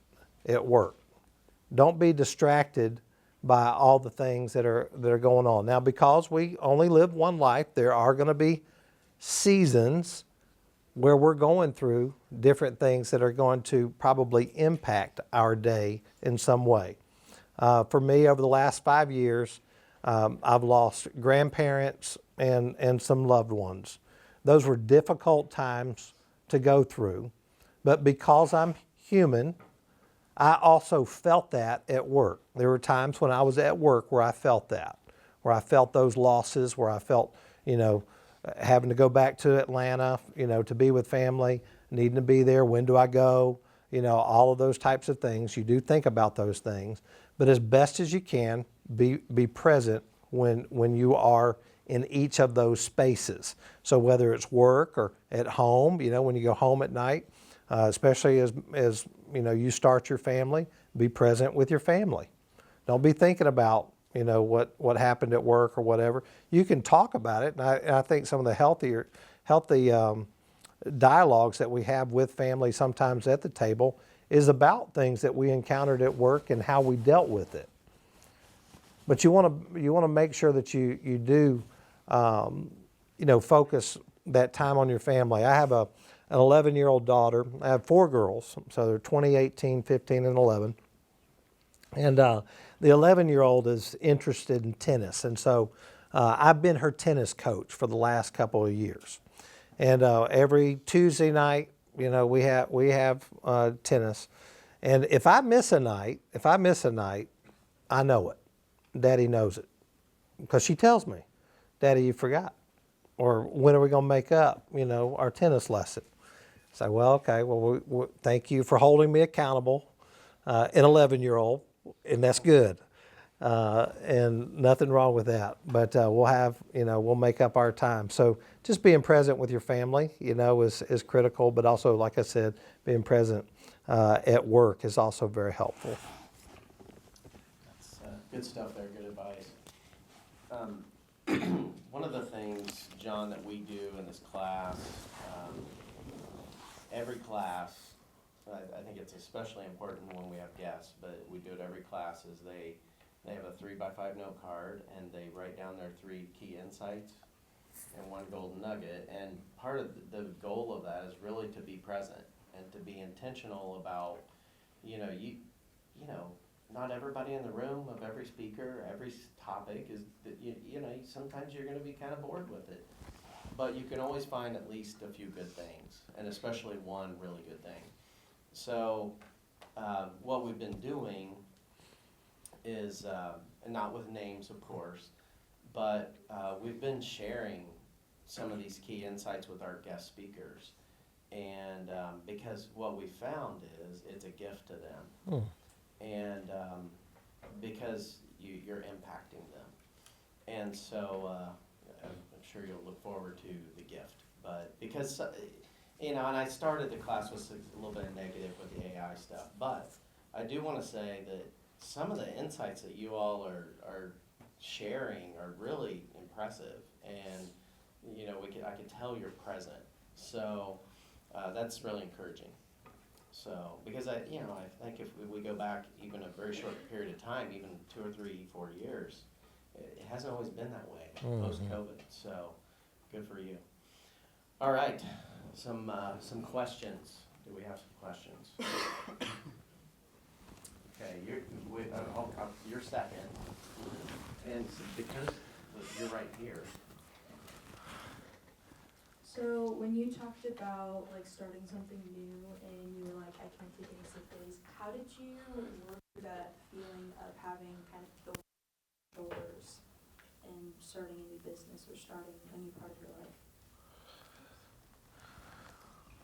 at work. Don't be distracted by all the things that are going on. Now, because we only live one life, there are going to be seasons where we're going through different things that are going to probably impact our day in some way. For me, over the last 5 years, I've lost grandparents and some loved ones. Those were difficult times to go through, but because I'm human, I also felt that at work. There were times when I was at work where I felt that, where I felt those losses, where I felt, having to go back to Atlanta, to be with family, needing to be there. When do I go? All of those types of things. You do think about those things, but as best as you can, be present when you are in each of those spaces. So whether it's work or at home, when you go home at night, especially as you start your family, be present with your family. Don't be thinking about what happened at work or whatever. You can talk about it, and I think some of the healthy dialogues that we have with family sometimes at the table is about things that we encountered at work and how we dealt with it. But you want to make sure that you do focus that time on your family. I have an 11-year-old daughter. I have 4 girls, so they're 20, 18, 15, and 11. And the 11-year-old is interested in tennis, and so I've been her tennis coach for the last couple of years. And every Tuesday night, we have tennis. And if I miss a night, I know it. Daddy knows it, because she tells me, "Daddy, you forgot," or "When are we going to make up? Our tennis lesson." So, well, okay. Well, thank you for holding me accountable, an 11-year-old, and that's good. And nothing wrong with that. But we'll make up our time. So just being present with your family, is critical. But also, like I said, being present at work is also very helpful. That's good stuff there. Good advice. One of the things, John, that we do in this class, every class, I think it's especially important when we have guests, but we do it every class, is they have a 3x5 note card, and they write down their 3 key insights and 1 golden nugget. And part of the goal of that is really to be present and to be intentional about, not everybody in the room of every speaker, every topic is, sometimes you're going to be kind of bored with it. but you can always find at least a few good things, and especially one really good thing. So what we've been doing is, and not with names of course, but we've been sharing some of these key insights with our guest speakers. And because what we found is it's a gift to them. And because you're impacting them. And so I'm sure you'll look forward to the gift. But because, and I started the class with a little bit of negative with the AI stuff, but I do want to say that some of the insights that you all are sharing are really impressive. And, I can tell you're present. So that's really encouraging. So, because I think if we go back even a very short period of time, even 2 or 3, 4 years, it hasn't always been that way post-COVID. So, good for you. All right, some questions. Do we have some questions? Okay, you're second, and because you're right here. So when you talked about like starting something new and you were like, I can't take any sick days, how did you work through that feeling of having kind of the shoulders and starting a new business or starting a new part of your life?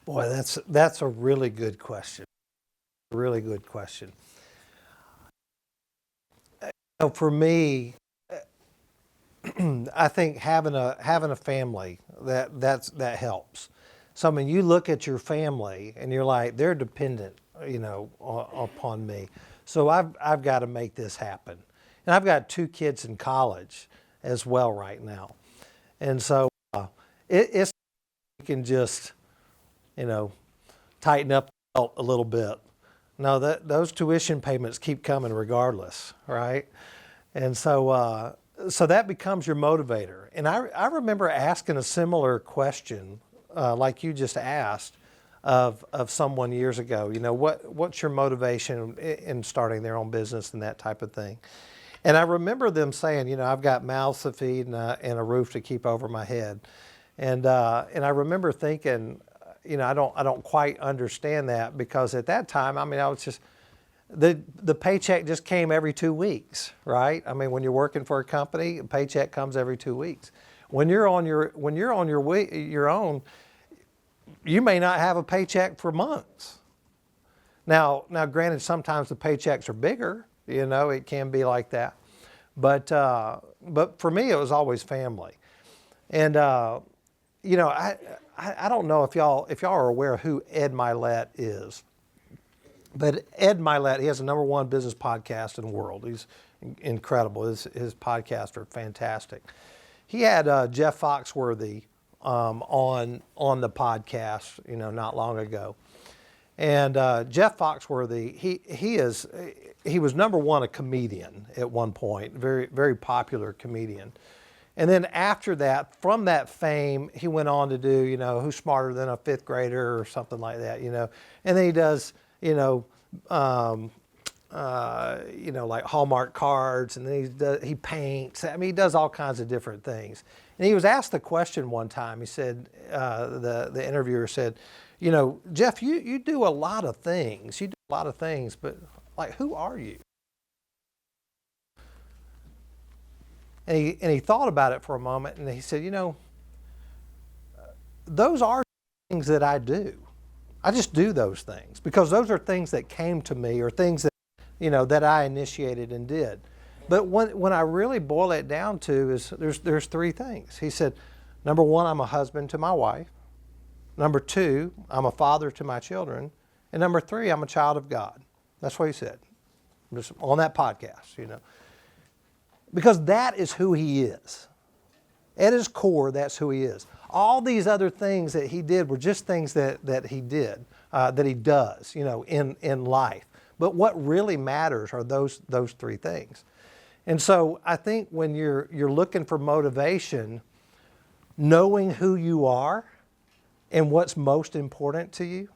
Boy, that's a really good question. Really good question. For me, I think having a family that helps. So I mean, you look at your family and you're like, they're dependent, upon me. So I've got to make this happen. And I've got 2 kids in college as well right now, and so it's you can just tighten up the belt a little bit. No, those tuition payments keep coming regardless, right? And so that becomes your motivator. And I remember asking a similar question, like you just asked, of someone years ago. What's your motivation in starting their own business and that type of thing? And I remember them saying, I've got mouths to feed and a roof to keep over my head. And I remember thinking, I don't quite understand that, because at that time, I was just, the paycheck just came every 2 weeks, right? I mean, when you're working for a company, a paycheck comes every 2 weeks. When you're on your own, you may not have a paycheck for months. Now, granted, sometimes the paychecks are bigger. It can be like that. But for me, it was always family. And I don't know if y'all are aware of who Ed Milet is. But Ed Milet, he has the #1 business podcast in the world. He's incredible. His podcasts are fantastic. He had Jeff Foxworthy on the podcast, not long ago. And Jeff Foxworthy, he was #1 a comedian at one point, very very popular comedian. And then after that, from that fame, he went on to do, Who's Smarter Than a 5th Grader or something like that, And then he does, like Hallmark cards, and then he paints. I mean, he does all kinds of different things. And he was asked the question one time. He said, the interviewer said, Jeff, you do a lot of things. You do a lot of things, but like, who are you? And he thought about it for a moment, and he said, those are things that I do. I just do those things because those are things that came to me, or things that, that I initiated and did. But when I really boil it down to is there's 3 things. He said, #1, I'm a husband to my wife. #2, I'm a father to my children. And #3, I'm a child of God. That's what he said. Just on that podcast, Because that is who he is. At his core, that's who he is. All these other things that he did were just things that he did, that he does, in life. But what really matters are those 3 things. And so I think when you're looking for motivation, knowing who you are and what's most important to you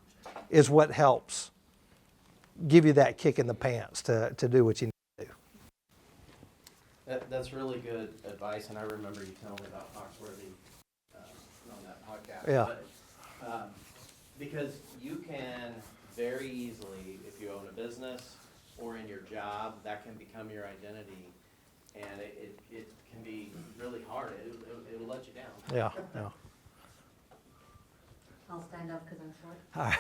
is what helps give you that kick in the pants to do what you need to do. That's really good advice, and I remember you telling me about Foxworthy not podcast. Yeah. But, because you can very easily, if you own a business or in your job, that can become your identity. And it can be really hard. It'll let you down. Yeah, yeah. I'll stand up because I'm short. Hi.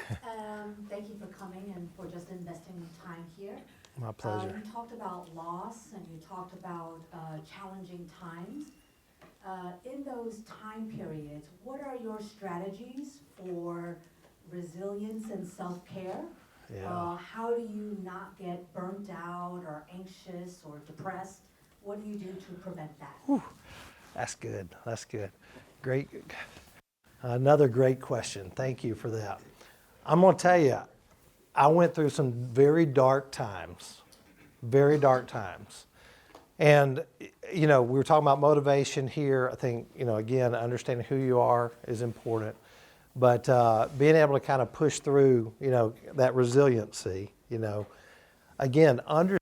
Thank you for coming and for just investing time here. My pleasure. You talked about loss and you talked about challenging times. In those time periods, what are your strategies for resilience and self-care? Yeah. How do you not get burnt out or anxious or depressed? What do you do to prevent that? Whew. That's good. That's good. Great. Another great question. Thank you for that. I'm going to tell you, I went through some very dark times. Very dark times. And, you know, we were talking about motivation here. I think, you know, again, understanding who you are is important. But being able to kind of push through, you know, that resiliency, you know, again, under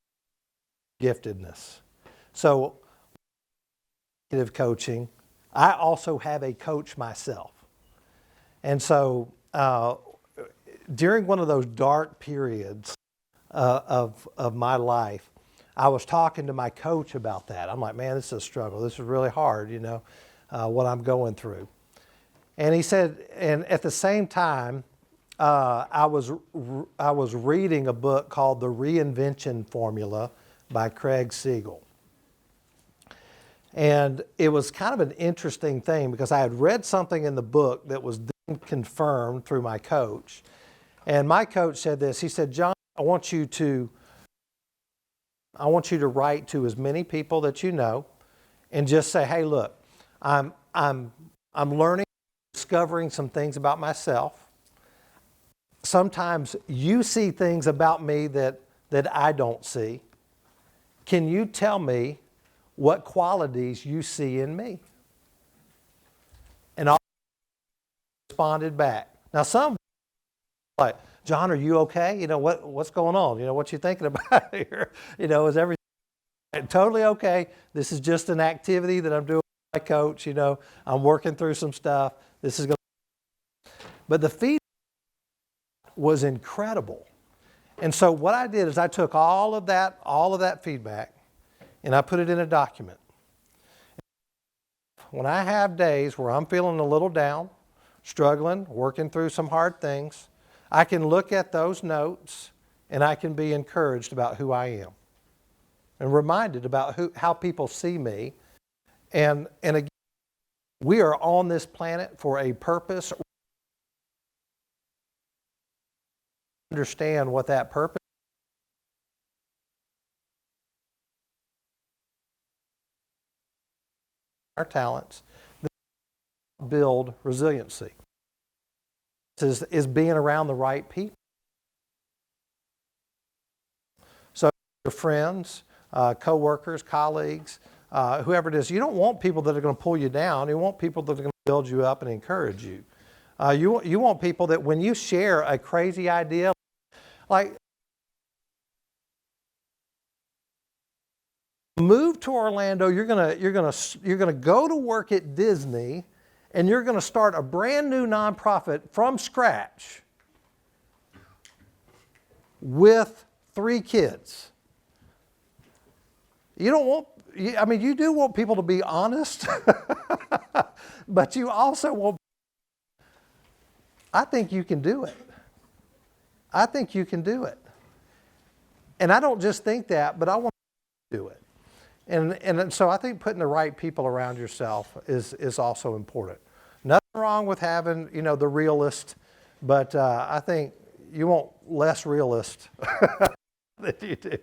giftedness. So, executive coaching, I also have a coach myself. And so during one of those dark periods of my life, I was talking to my coach about that. I'm like, man, this is a struggle. This is really hard, you know, what I'm going through. And he said, and at the same time, I was reading a book called The Reinvention Formula by Craig Siegel. And it was kind of an interesting thing because I had read something in the book that was then confirmed through my coach. And my coach said this. He said, John, I want you to write to as many people that you know and just say, hey, look, I'm learning, discovering some things about myself. Sometimes you see things about me that I don't see. Can you tell me what qualities you see in me? And I responded back. Now some like, John, are you okay? You know, what's going on? You know, what you thinking about here? You know, is everything totally okay? This is just an activity that I'm doing with my coach. You know, I'm working through some stuff. This is going to... But the feedback was incredible. And so what I did is I took all of that feedback and I put it in a document. When I have days where I'm feeling a little down, struggling, working through some hard things, I can look at those notes and I can be encouraged about who I am and reminded about how people see me. And again, we are on this planet for a purpose. Understand what that purpose is. Our talents build resiliency. Is being around the right people. So your friends, co-workers, colleagues, whoever it is, you don't want people that are going to pull you down. You want people that are going to build you up and encourage you. You want people that when you share a crazy idea, like move to Orlando, you're gonna go to work at Disney, and you're going to start a brand new nonprofit from scratch with 3 kids. You don't want, I mean, you do want people to be honest, but you also want, I think you can do it. I think you can do it. And I don't just think that, but I want to do it. And so I think putting the right people around yourself is also important. Nothing wrong with having, you know, the realist, but I think you want less realist than you do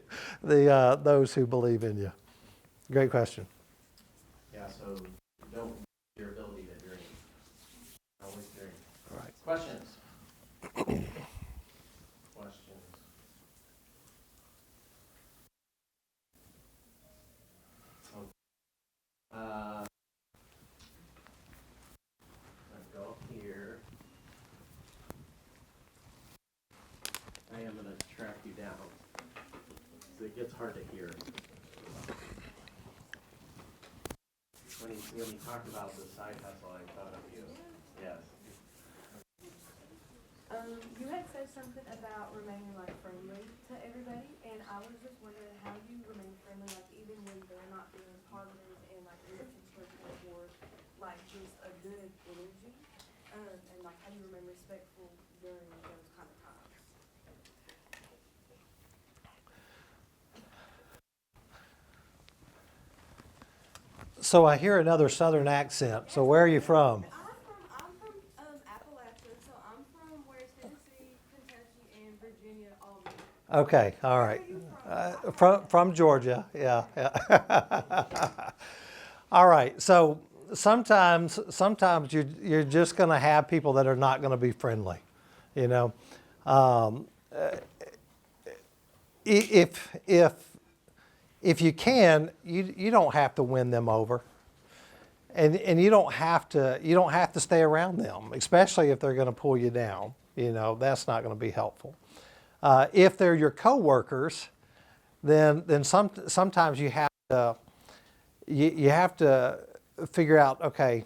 those who believe in you. Great question. Yeah, so don't lose your ability to dream. Always dream. All right. Questions? Let's go here. I am going to track you down. So it gets hard to hear. When he talked about the side hustle, I thought of you. Yes. something about remaining like friendly to everybody, and I was just wondering how you remain friendly, like even when they're not being positive and like you're constructive or like just a good energy, and like how you remain respectful during those kind of times. So I hear another Southern accent. So where are you from? I'm from Appalachia, so I'm from where Tennessee, Kentucky, and Virginia all meet. Okay, all right. From Georgia, yeah. All right. So sometimes you're just going to have people that are not going to be friendly. You know, if you can, you don't have to win them over. And you don't have to stay around them, especially if they're going to pull you down. You know, that's not going to be helpful. If they're your coworkers, then sometimes you have to figure out, okay,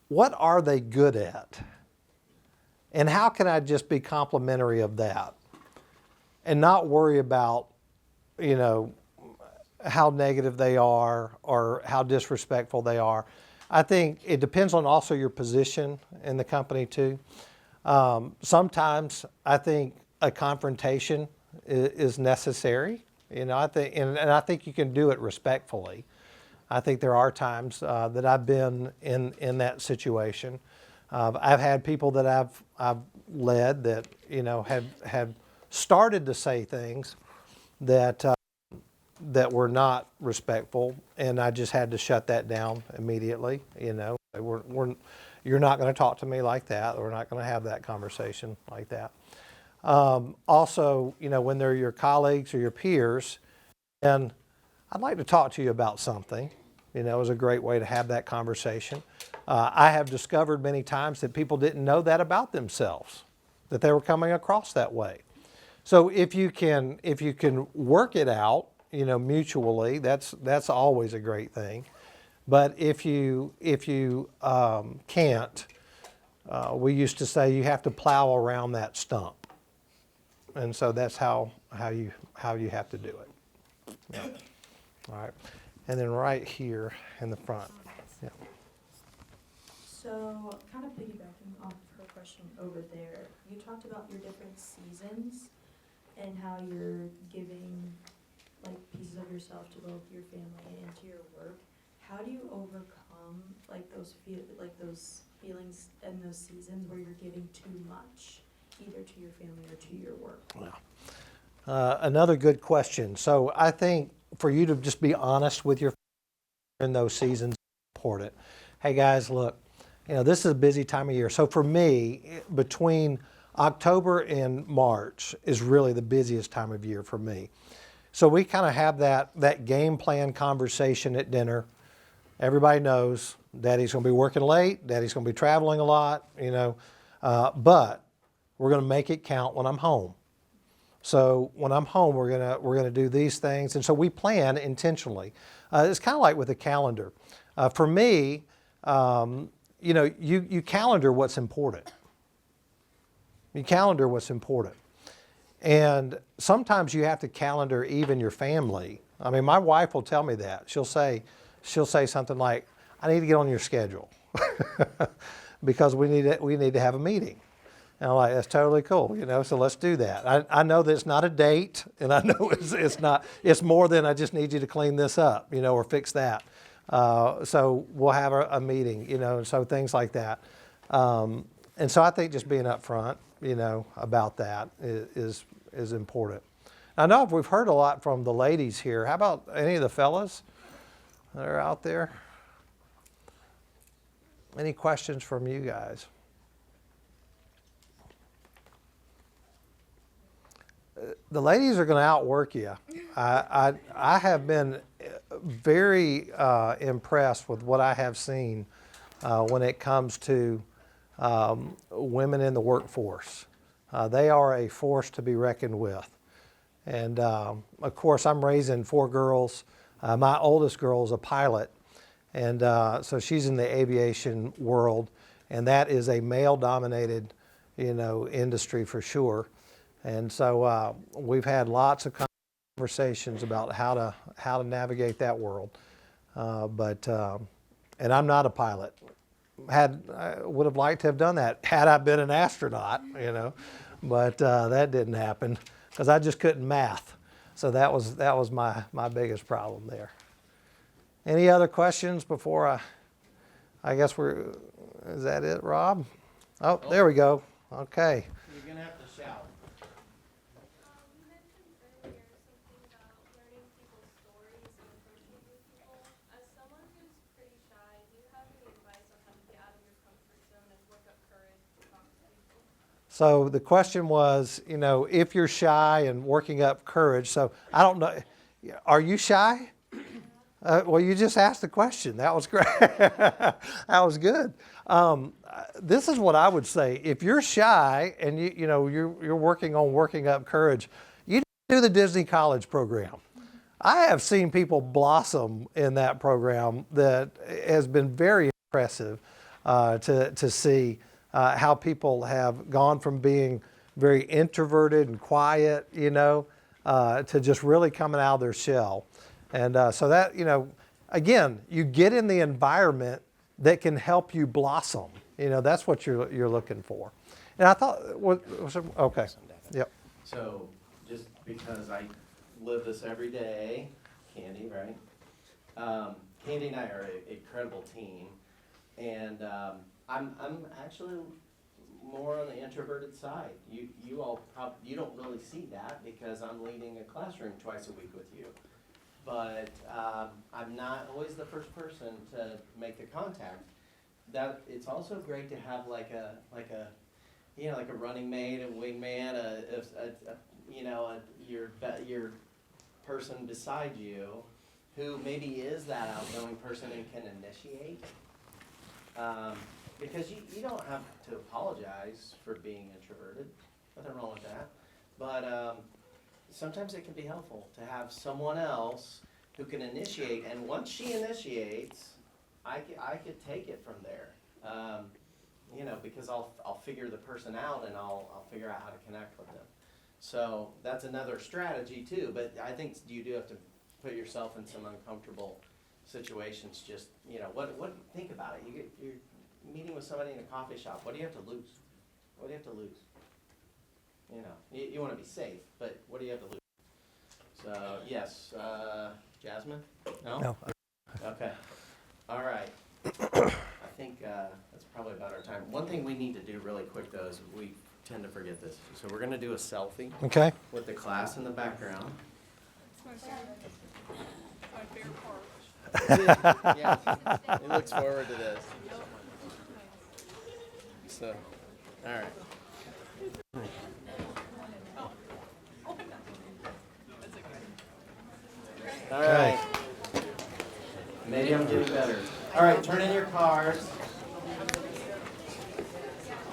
what are they good at, and how can I just be complimentary of that, and not worry about, you know, how negative they are or how disrespectful they are. I think it depends on also your position in the company too. Sometimes I think a confrontation is necessary. You know, I think, and I think you can do it respectfully. I think there are times that I've been in that situation. I've had people that I've led that, you know, have started to say things that were not respectful, and I just had to shut that down immediately. You know, you're not going to talk to me like that. We're not going to have that conversation like that. Also, you know, when they're your colleagues or your peers, and I'd like to talk to you about something, you know, is a great way to have that conversation. I have discovered many times that people didn't know that about themselves, that they were coming across that way. So if you can work it out, you know, mutually, that's always a great thing. But if you can't, we used to say you have to plow around that stump, and so that's how you have to do it. Yeah. All right, and then right here in the front. Yeah. So, kind of piggybacking off her question over there, you talked about your different seasons and how you're giving like pieces of yourself to both your family and to your work. How do you overcome like those feelings and those seasons where you're giving too much, either to your family or to your work? Wow. Another good question. So I think for you to just be honest with your in those seasons is important. Hey guys, look, you know, this is a busy time of year. So for me, between October and March is really the busiest time of year for me. So we kind of have that game plan conversation at dinner. Everybody knows Daddy's going to be working late. Daddy's going to be traveling a lot, you know, but we're going to make it count when I'm home. So when I'm home, we're gonna do these things, and so we plan intentionally. It's kind of like with a calendar. For me, you know, you calendar what's important. You calendar what's important. And sometimes you have to calendar even your family. I mean, my wife will tell me that. She'll say something like, "I need to get on your schedule because we need to have a meeting." And I'm like, "That's totally cool, you know. So let's do that." I know that it's not a date, and I know it's not. It's more than I just need you to clean this up, you know, or fix that. So we'll have a meeting, you know, and so things like that. And so I think just being upfront, you know, about that is important. I know we've heard a lot from the ladies here. How about any of the fellas that are out there? Any questions from you guys? The ladies are going to outwork you. I have been very impressed with what I have seen when it comes to women in the workforce. They are a force to be reckoned with. And of course, I'm raising 4 girls. My oldest girl is a pilot, and so she's in the aviation world, and that is a male-dominated industry for sure. And so we've had lots of conversations about how to navigate that world. And I'm not a pilot. I would have liked to have done that had I been an astronaut, but that didn't happen because I just couldn't math. So that was my biggest problem there. Any other questions before I guess is that it, Rob? Oh, there we go. Okay. You're gonna have to shout. You mentioned earlier something about learning people's stories and approaching new people. As someone who's pretty shy, do you have any advice on how to get out of your comfort zone and work up courage to talk to people? So the question was, if you're shy and working up courage. So I don't know, are you shy? Well, you just asked the question. That was great. That was good. This is what I would say. If you're shy and you're working on working up courage, you do the Disney College program. I have seen people blossom in that program that has been very impressive to see how people have gone from being very introverted and quiet, to just really coming out of their shell. And so that, again, you get in the environment that can help you blossom. That's what you're looking for. And I thought, okay, yep. So just because I live this every day, Candy, right? Candy and I are an incredible team, and I'm actually more on the introverted side. You all you don't really see that because I'm leading a classroom twice a week with you. But I'm not always the first person to make the contact. That it's also great to have like a running mate, a wingman, your person beside you, who maybe is that outgoing person and can initiate. Because you don't have to apologize for being introverted. Nothing wrong with that. But sometimes it can be helpful to have someone else who can initiate, and once she initiates, I could take it from there. Because I'll figure the person out and I'll figure out how to connect with them. So that's another strategy too. But I think you do have to put yourself in some uncomfortable situations. Just think about it. You're meeting with somebody in a coffee shop. What do you have to lose? What do you have to lose? You want to be safe, but what do you have to lose? So, yes, Jasmine? No? Okay. All right. I think that's probably about our time. One thing we need to do really quick, though, is we tend to forget this. So we're going to do a selfie Okay. with the class in the background. It's my favorite part. Yeah, he looks forward to this. So, all right. All right. Maybe I'm getting better. All right, turn in your cards.